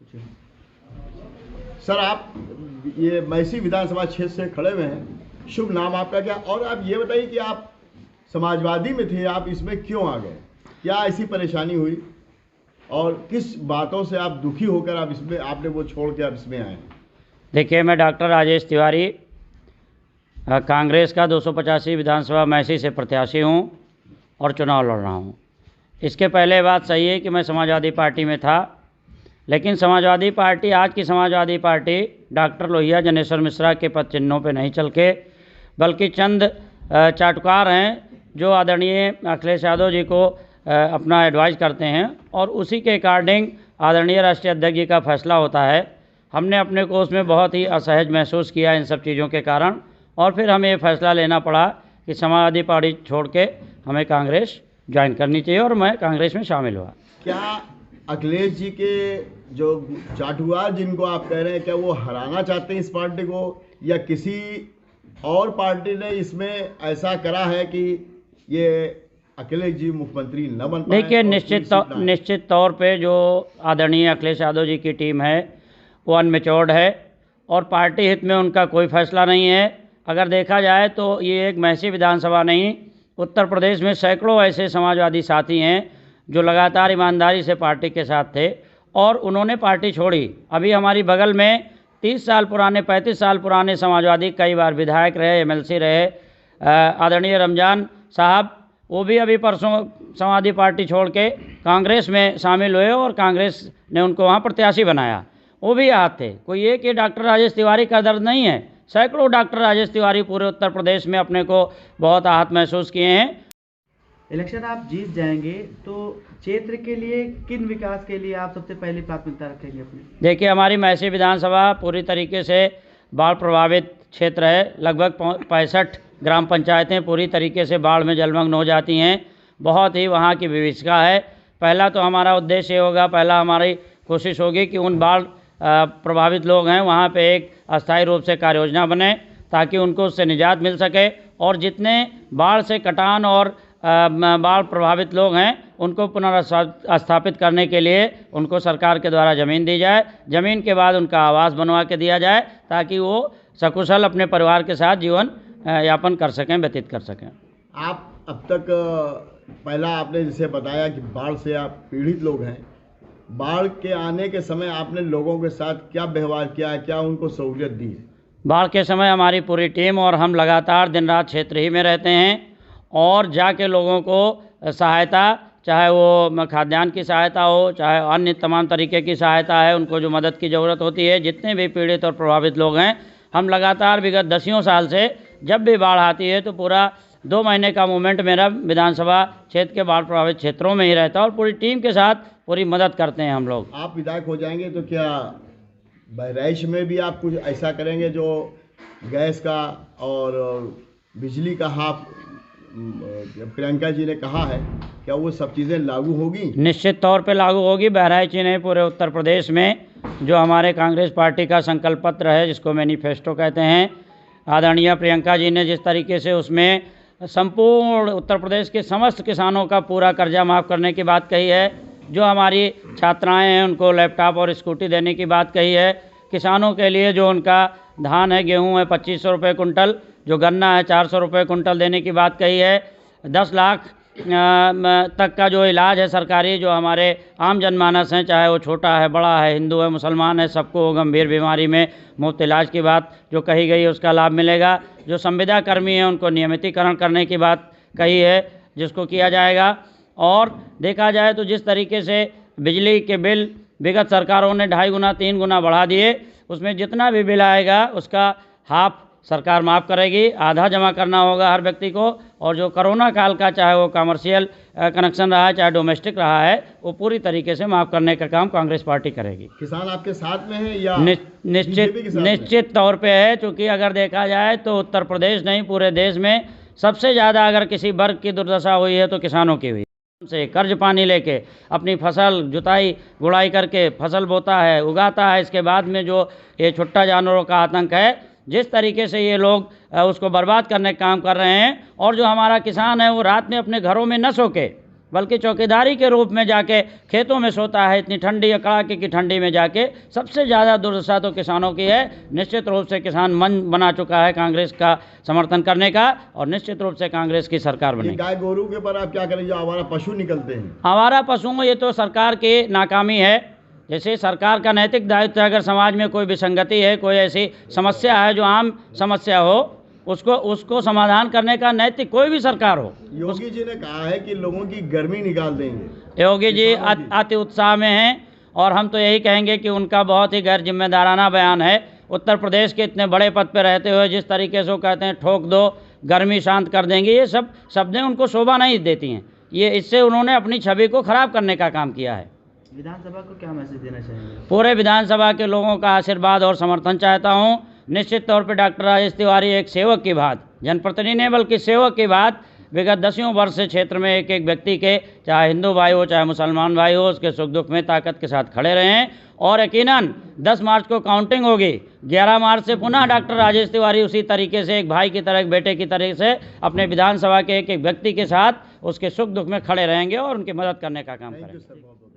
Sir, आप ये मैसी विधानसभा क्षेत्र से खड़े हुए हैं, शुभ नाम आपका क्या, और आप ये बताइए कि आप समाजवादी में थे, आप इसमें क्यों आ गए, क्या ऐसी परेशानी हुई और किस बातों से आप दुखी होकर आप इसमें आपने वो छोड़ के आप इसमें आए? देखिए, मैं डॉक्टर राजेश तिवारी कांग्रेस का 285 विधानसभा मैसी से प्रत्याशी हूं और चुनाव लड़ रहा हूं। इसके पहले बात सही है कि मैं समाजवादी पार्टी में था, लेकिन समाजवादी पार्टी, आज की समाजवादी पार्टी डॉक्टर लोहिया जनेश्वर मिश्रा के पद चिन्हों पर नहीं चल के, बल्कि चंद चाटुकार हैं जो आदरणीय अखिलेश यादव जी को अपना एडवाइस करते हैं और उसी के अकॉर्डिंग आदरणीय राष्ट्रीय अध्यक्ष जी का फैसला होता है। हमने अपने को उसमें बहुत ही असहज महसूस किया इन सब चीज़ों के कारण, और फिर हमें ये फैसला लेना पड़ा कि समाजवादी पार्टी छोड़ के हमें कांग्रेस ज्वाइन करनी चाहिए और मैं कांग्रेस में शामिल हुआ। क्या अखिलेश जी के जो चाटुकार जिनको आप कह रहे हैं, क्या वो हराना चाहते हैं इस पार्टी को, या किसी और पार्टी ने इसमें ऐसा करा है कि ये अखिलेश जी मुख्यमंत्री न बन पाए? देखिए, निश्चित तौर पे जो आदरणीय अखिलेश यादव जी की टीम है वो अनमेच्योर्ड है और पार्टी हित में उनका कोई फैसला नहीं है। अगर देखा जाए तो ये एक मैसी विधानसभा नहीं, उत्तर प्रदेश में सैकड़ों ऐसे समाजवादी साथी हैं जो लगातार ईमानदारी से पार्टी के साथ थे और उन्होंने पार्टी छोड़ी। अभी हमारी बगल में 30 साल पुराने, 35 साल पुराने समाजवादी कई बार विधायक रहे, MLC रहे, आदरणीय रमजान साहब, वो भी अभी परसों समाजवादी पार्टी छोड़ के कांग्रेस में शामिल हुए और कांग्रेस ने उनको वहाँ प्रत्याशी बनाया। वो भी याद थे। कोई एक ये डॉक्टर राजेश तिवारी का दर्द नहीं है, सैकड़ों डॉक्टर राजेश तिवारी पूरे उत्तर प्रदेश में अपने को बहुत आहत महसूस किए हैं। इलेक्शन आप जीत जाएंगे तो क्षेत्र के लिए किन विकास के लिए आप सबसे पहले प्राथमिकता रखेंगे अपनी? देखिए, हमारी मैसी विधानसभा पूरी तरीके से बाढ़ प्रभावित क्षेत्र है। लगभग 65 ग्राम पंचायतें पूरी तरीके से बाढ़ में जलमग्न हो जाती हैं। बहुत ही वहाँ की विभीषिका है। पहला तो हमारा उद्देश्य ये होगा, पहला हमारी कोशिश होगी कि उन बाढ़ प्रभावित लोग हैं वहाँ पे एक अस्थायी रूप से कार्य योजना बने ताकि उनको उससे निजात मिल सके, और जितने बाढ़ से कटान और बाढ़ प्रभावित लोग हैं उनको पुनर्स्थापित करने के लिए उनको सरकार के द्वारा ज़मीन दी जाए। ज़मीन के बाद उनका आवास बनवा के दिया जाए ताकि वो सकुशल अपने परिवार के साथ जीवन यापन कर सकें, व्यतीत कर सकें। आप अब तक पहला आपने जैसे बताया कि बाढ़ से आप पीड़ित लोग हैं, बाढ़ के आने के समय आपने लोगों के साथ क्या व्यवहार किया है, क्या उनको सहूलियत दी है? बाढ़ के समय हमारी पूरी टीम और हम लगातार दिन रात क्षेत्र ही में रहते हैं और जाके लोगों को सहायता, चाहे वो खाद्यान्न की सहायता हो, चाहे अन्य तमाम तरीके की सहायता है, उनको जो मदद की ज़रूरत होती है, जितने भी पीड़ित और प्रभावित लोग हैं, हम लगातार विगत 10 साल से जब भी बाढ़ आती है तो पूरा 2 महीने का मूवमेंट मेरा विधानसभा क्षेत्र के बाढ़ प्रभावित क्षेत्रों में ही रहता है और पूरी टीम के साथ पूरी मदद करते हैं हम लोग। आप विधायक हो जाएंगे तो क्या बहराइच में भी आप कुछ ऐसा करेंगे जो गैस का और बिजली का हाफ प्रियंका जी ने कहा है, क्या वो सब चीज़ें लागू होगी? निश्चित तौर पे लागू होगी। बहराइच ही नहीं, पूरे उत्तर प्रदेश में जो हमारे कांग्रेस पार्टी का संकल्प पत्र है, जिसको मैनिफेस्टो कहते हैं, आदरणीय प्रियंका जी ने जिस तरीके से उसमें संपूर्ण उत्तर प्रदेश के समस्त किसानों का पूरा कर्जा माफ़ करने की बात कही है, जो हमारी छात्राएं हैं उनको लैपटॉप और स्कूटी देने की बात कही है, किसानों के लिए जो उनका धान है, गेहूं है 2500 रुपये कुंटल, जो गन्ना है 400 रुपये कुंटल देने की बात कही है, 10 लाख तक का जो इलाज है सरकारी, जो हमारे आम जनमानस हैं, चाहे वो छोटा है, बड़ा है, हिंदू है, मुसलमान है, सबको गंभीर बीमारी में मुफ्त इलाज की बात जो कही गई है उसका लाभ मिलेगा। जो संविदा कर्मी हैं उनको नियमितीकरण करने की बात कही है जिसको किया जाएगा। और देखा जाए तो जिस तरीके से बिजली के बिल विगत सरकारों ने 2.5 गुना 3 गुना बढ़ा दिए, उसमें जितना भी बिल आएगा उसका हाफ सरकार माफ़ करेगी, आधा जमा करना होगा हर व्यक्ति को, और जो कोरोना काल का चाहे वो कमर्शियल कनेक्शन रहा है चाहे डोमेस्टिक रहा है, वो पूरी तरीके से माफ़ करने का काम कांग्रेस पार्टी करेगी। किसान आपके साथ में है या निश्चित तौर पे है, क्योंकि अगर देखा जाए तो उत्तर प्रदेश नहीं पूरे देश में सबसे ज़्यादा अगर किसी वर्ग की दुर्दशा हुई है तो किसानों की हुई। से कर्ज पानी लेके अपनी फसल जुताई गुड़ाई करके फसल बोता है, उगाता है, इसके बाद में जो ये छुट्टा जानवरों का आतंक है, जिस तरीके से ये लोग उसको बर्बाद करने का काम कर रहे हैं, और जो हमारा किसान है वो रात में अपने घरों में न सो के बल्कि चौकीदारी के रूप में जाके खेतों में सोता है। इतनी ठंडी कड़ाके की ठंडी में जाके सबसे ज़्यादा दुर्दशा तो किसानों की है। निश्चित रूप से किसान मन बना चुका है कांग्रेस का समर्थन करने का, और निश्चित रूप से कांग्रेस की सरकार ये बनेगी। गाय गोरू के ऊपर आप क्या करेंगे जो आवारा पशु निकलते हैं? आवारा पशुओं, ये तो सरकार की नाकामी है। जैसे सरकार का नैतिक दायित्व है, अगर समाज में कोई विसंगति है, कोई ऐसी समस्या है जो आम समस्या हो, उसको समाधान करने का नैतिक कोई भी सरकार हो। योगी जी ने कहा है कि लोगों की गर्मी निकाल देंगे। योगी जी अति उत्साह में हैं, और हम तो यही कहेंगे कि उनका बहुत ही गैर जिम्मेदाराना बयान है। उत्तर प्रदेश के इतने बड़े पद पर रहते हुए जिस तरीके से वो कहते हैं ठोक दो, गर्मी शांत कर देंगे, ये सब शब्दें उनको शोभा नहीं देती हैं। ये इससे उन्होंने अपनी छवि को खराब करने का काम किया है। विधानसभा को क्या मैसेज देना चाहेंगे? पूरे विधानसभा के लोगों का आशीर्वाद और समर्थन चाहता हूं। निश्चित तौर पर डॉक्टर राजेश तिवारी एक सेवक की बात, जनप्रतिनिधि नहीं बल्कि सेवक की बात, विगत 10 वर्ष से क्षेत्र में एक एक व्यक्ति के, चाहे हिंदू भाई हो चाहे मुसलमान भाई हो, उसके सुख दुख में ताकत के साथ खड़े रहे हैं। और यकीनन 10 मार्च को काउंटिंग होगी, 11 मार्च से पुनः डॉक्टर राजेश तिवारी उसी तरीके से एक भाई की तरह, एक बेटे की तरह से अपने विधानसभा के एक एक व्यक्ति के साथ उसके सुख दुख में खड़े रहेंगे और उनकी मदद करने का काम करेंगे।